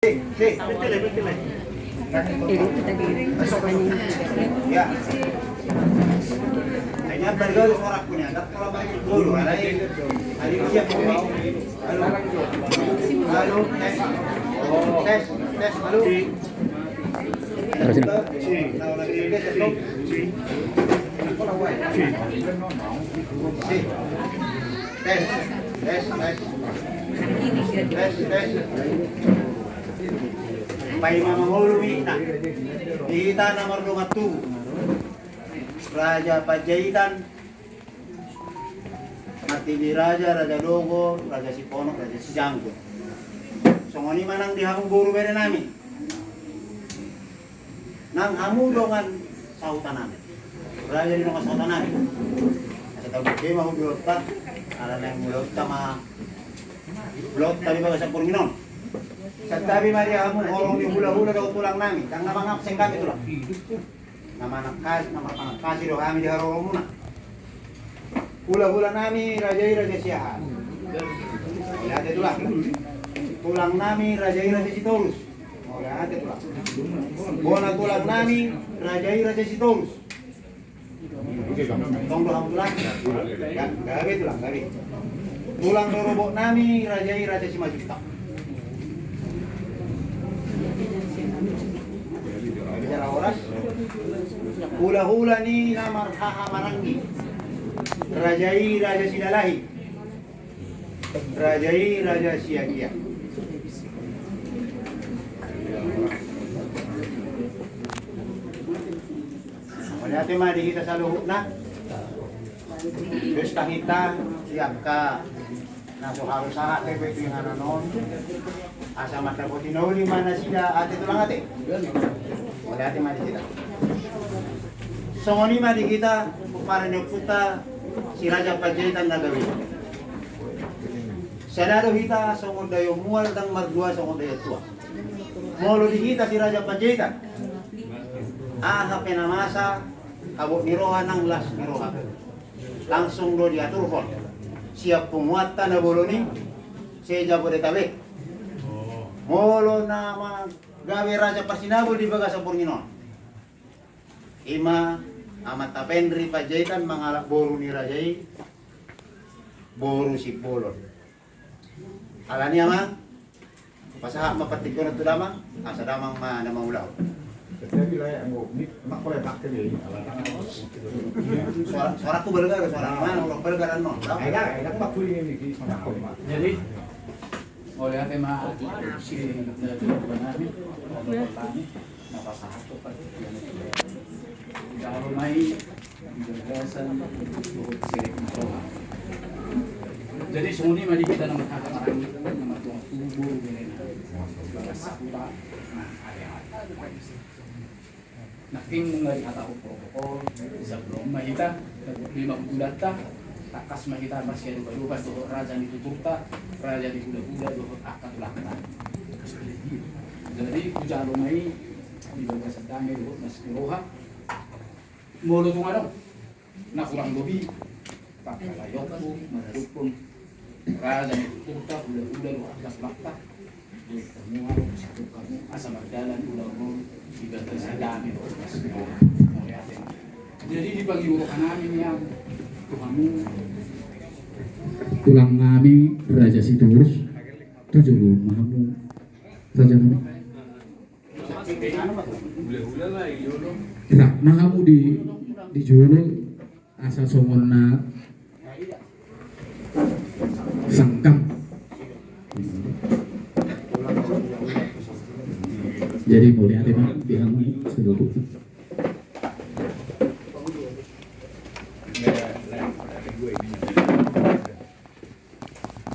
Sí, métele. Masuk. Ya. Kayaknya bergaul orang punya. Tak kalau balik dulu, ada dia mau. Halo, tes. Tes, halo. Terus ini. Sí, now lagi tes itu. Sí. Sí. Tes. Pai mamahulu na. Kita nomor 2 Raja Panjaitan, Martini Raja Dogo, Raja Sipono, Raja Sijanggo. Songoni manang dihamu buru bere nami. Nang hamu dongan sautan nami. Raja di dongan sautan nami. Asa tahu ke mau biota, ala nang biota ma blot tadi baga sa Purminon. Satabi mari hamu orang di hula-hula daw tulang nami. Kang namangap sing kami tulang. Nama kasih doh kami di haroro muna. Hula-hula nami raja siahan. Lihat itu lah. Tulang nami raja Sitorus. Lihat itu lah. Bona tulang nami raja Sitorus. Tong doh tulang. Gawe tulang, gawe. Tulang dorobok nami raja Simajuta. Bicara oras. Hula-hula ni namar haha maranggi. Raja Sidalahi. Raja Siagia. Melihat mah di kita sa luhut na. Terus kita siap ka. Naso harus sahat kay pwede yung nanon. Asa matapotinoli mana sila ate tulang ate. Melihat mah di kita. Songoni mari kita para nyukuta si Raja Panjaitan na gawin. Senado kita songod dayo mual dang mardua songod dayo tua. Molo di kita si Raja Panjaitan. Aha penamasa kabut niroha ng las niroha. Langsung do diaturhon. Siap pumuatan na boloni si Jabodetabek. Molo nama gawe Raja Pasinabo di baga sa Purminon. Ima amat tapendri Panjaitan mangalak boru ni Rajai boru si bolon. Alani ama pasaha mapatik ko na to damang asa damang namang ulaw. Suara ko bergar suara mana ulang bergaran no. Jadi oleh tema si nabi napasahat ko pa kalau mai gagasan buat sirik masalah. Jadi sungguh mari kita nama kata-kata nama tuang tubuh ini sebagai sakuta naking ngari kata protokol sebelum mahita 5 bulan takas mahita masih ada berubah tuh raja di tuturta raja di kuda-kuda tuh akan lakukan. Jadi puja lumai di bagian sedang itu masih roha mulu tuh ada, nak kurang lebih pakai layok tuh, madukun raja itu kita udah lu atas lakta, semua satu kamu asal berjalan udah mau tiga tersadar itu mau lihatin. Jadi di pagi urukan kami yang kamu tulang kami raja Sitorus 7 mahamu raja kami. Gerak mahamu di Jolo asa songonna sangkam. Jadi boleh ada mah dihamu seluruh.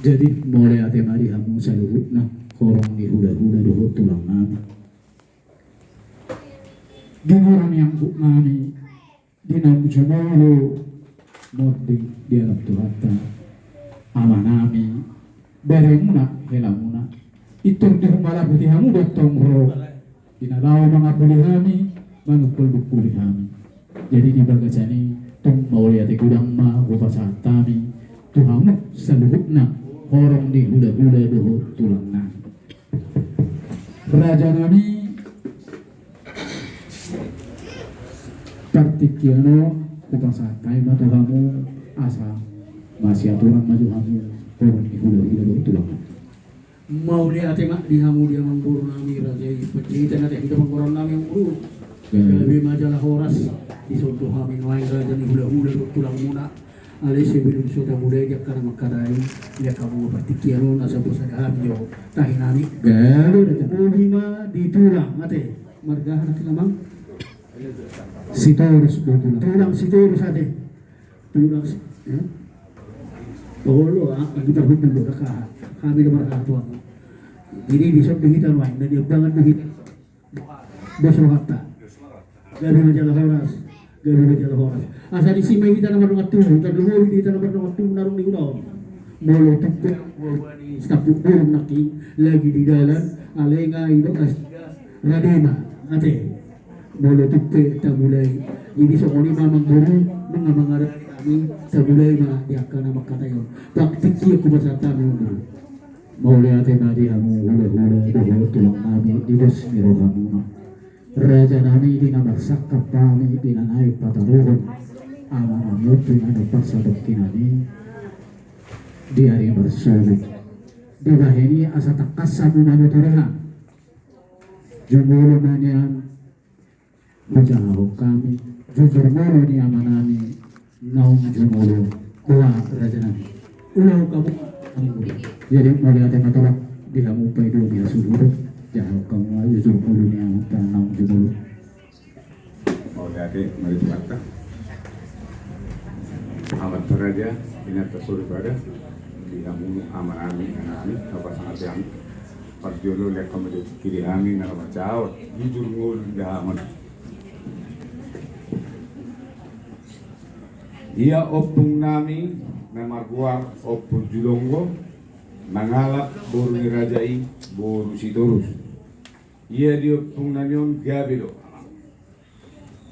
Jadi boleh ada mah dihamu seluruh nah korong di hula-hula doho tulang nami. Orang yang bukmani dinam jumalo modi di alam turata amanami beremuna helamuna itur di humala putih hamu dotong ro dinalaw mga pulihami manupul pulihami jadi di bagajani tung mauliati gudang ma upasatami tuhamu seluhukna horong di hula-hula doho tulang na Raja nami Kartikiano kupasakai matuhamu asa masih aturan maju hamu orang di hula-hula tulang. Mau lihat mak di hamu dia mengguru nami raja pecita nanti kita mengguru nami yang guru. Lebih majalah horas di suatu hamin lain raja ni hula-hula tulang muna. Ali sebelum sudah mulai dia karena makarai dia kamu partikiano nasa posadahan jo tahinani. Galu Ulima di tulang mate marga anak lamang. Sitorus betul. Tulang situ ade. Tulang ya. Bolo kita hubung ka kami nomor satu. Jadi di sub digital lain dan banget digital. Besok hatta. Gabi majalah horas. Asa di sini kita nomor waktu, terdahulu kita nomor waktu menarung di gunung. Molo tukuk, stapuk burung naki lagi di dalam, alenga itu aslinya radema, ate. Molo tukuk tak mulai. Jadi seorang mamang guru mengamangar kami tak mulai mah dia akan nama kata yo. Praktiki aku bersata memang. Molo ate madi hamu hula tulang nami di dos miro hamu. Raja nami di nama sakap kami di nanai pataruhun ama amutu nana pasadok kinani di hari bersulit di bahini asa takasa mumanu toreha jumulu manian mujahaw kami jujur mulu ni amanani naum jumulu kuwa raja nami ulau kamu jadi mulai ate matolak di hamu paidu biasa suruh jauh kamu aja jujur mulu ni amanani naum jumulu. Mau lihat mari mata amat raja ingat tasur pada di kamu amanami anami apa sangat yang parjono lihat kamu di kiri kami nama macau jujur mulu jahat. Ia opung nami nama gua opung julongo mangalap boru ni rajai boru sitorus. Ia diopung namion gabelo.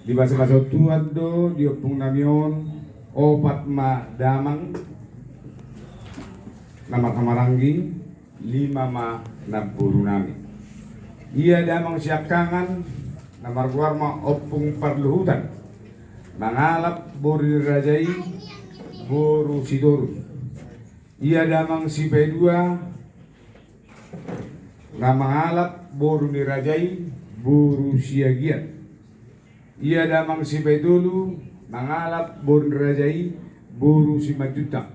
Di bahasa tuan do diopung namion opat ma damang nama kamarangi 5 ma naburu nami. Ia damang siakangan nama luar ma opung parluhutan mangalap boru rajai boru sidorus. Ia damang si pedua nama alap boru ni rajai boru siagian. Ia damang si pedulu mangalap boru ni rajai boru si majuta.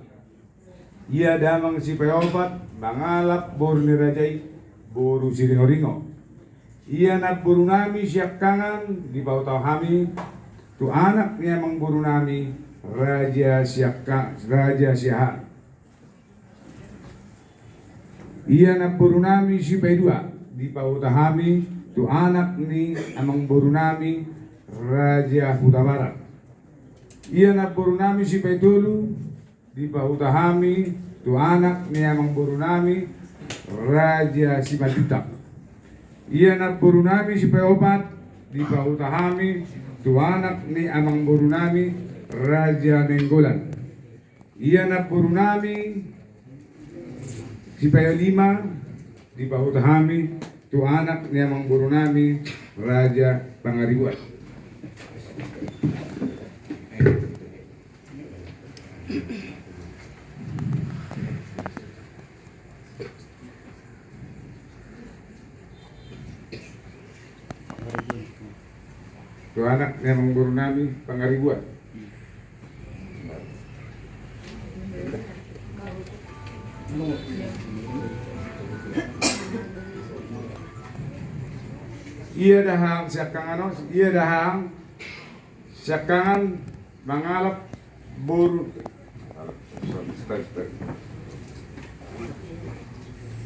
Ia damang si peopat mangalap boru ni rajai boru si ringo-ringo. Ia nak boru nami siap kangan di bawah tau kami tu anak niya mang boru nami raja siahan. Ia nak borunami si pedua di pautahami tu anak ni amang borunami raja Huta Barat. Ia nak borunami si pedulu di pautahami tu anak ni amang borunami raja Simajuta. Ia nak borunami si peopat di pautahami tu anak ni amang borunami raja Nenggolan. Ia nak borunami si payo 5 di Bahutahami tu anak ni amang borunami raja Pangaribuan. Tu anak ni amang borunami Pangaribuan. Ia dahang siakangan mangalap boru.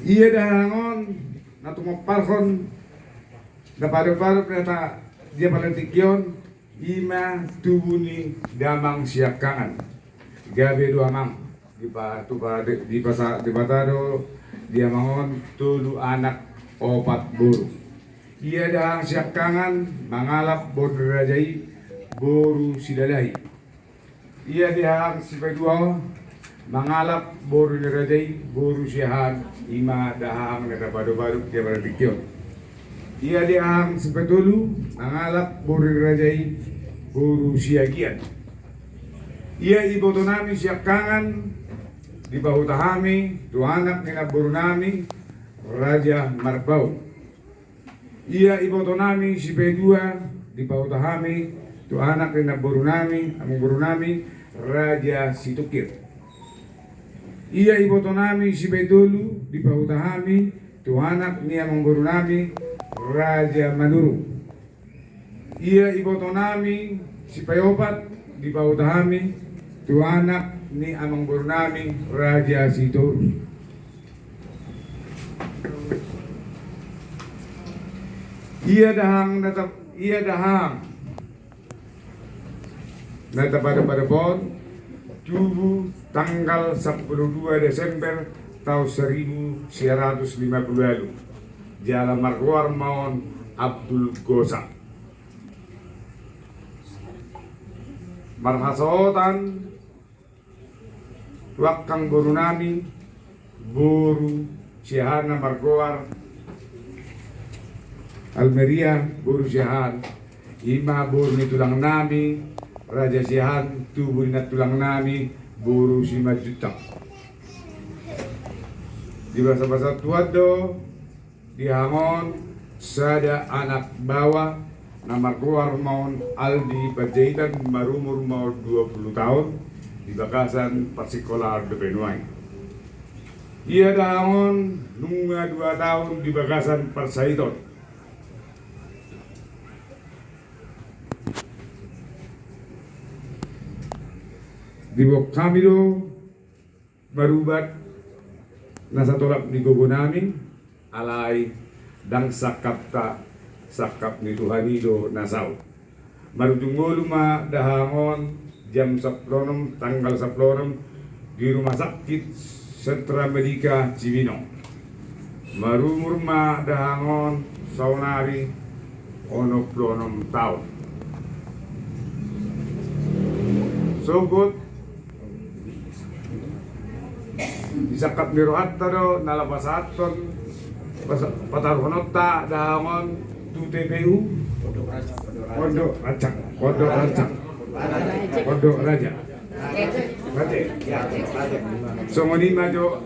Ia dahangon natumaparhon na paru-paru preta dia palantikyon ima tubuni damang siakangan gabe dua mang di batado dia mangon tulu anak opat boru. Ia dahang siakangan mangalap boru rajai boru sidalahi. Ia dahang si pedua mangalap boru rajai boru siahan ima dahang na baru-baru dia palantikyon. Ia diahang sepetulu nangalap bori rajai guru siagian. Ia iboto nami siak kangan di bahu tahami tu anak nina buru nami Raja Marbau. Ia iboto nami si pedua di bahu tahami tu anak nina buru nami among buru nami Raja Situkir. Ia iboto nami si pedulu di bahu tahami tu anak ni among buru nami Raja Manuru. Ia iboto nami si payopat di bahu tahami tu anak ni amang buru nami Raja Sitor. Ia dahang pada pon tubuh tanggal 12 Desember tahun 1950 lalu. Jalan Marwar Maun Abdul Gosa. Marhasotan wakang buru nami buru Syahana Marwar Almeria buru Syahan ima buru ni tulang nami Raja Syahan tubuh na tulang nami buru Sima Juta. Di bahasa-bahasa tuado dihangon sada anak bawa nama keluar maun Aldi Panjaitan marumur mau 20 tahun di Bakasan Persikolar de Benuai. Ia dahangon nunga 2 tahun di Bakasan Persaiton. Di bawah kami do barubat nasa tolak ni gogo namin alay dang sakap ni Tuhanido nasaw. Marudungo luma dahangon jam 10 tanggal 10 di rumah sakit Sentra Medika Cibinong. Marumur ma dahangon saunari ono 26 tahun. Sogot disakap ni Rohatta do nalapasaton pataruhonota dahangon tu TPU Pondok Raja Songonima jo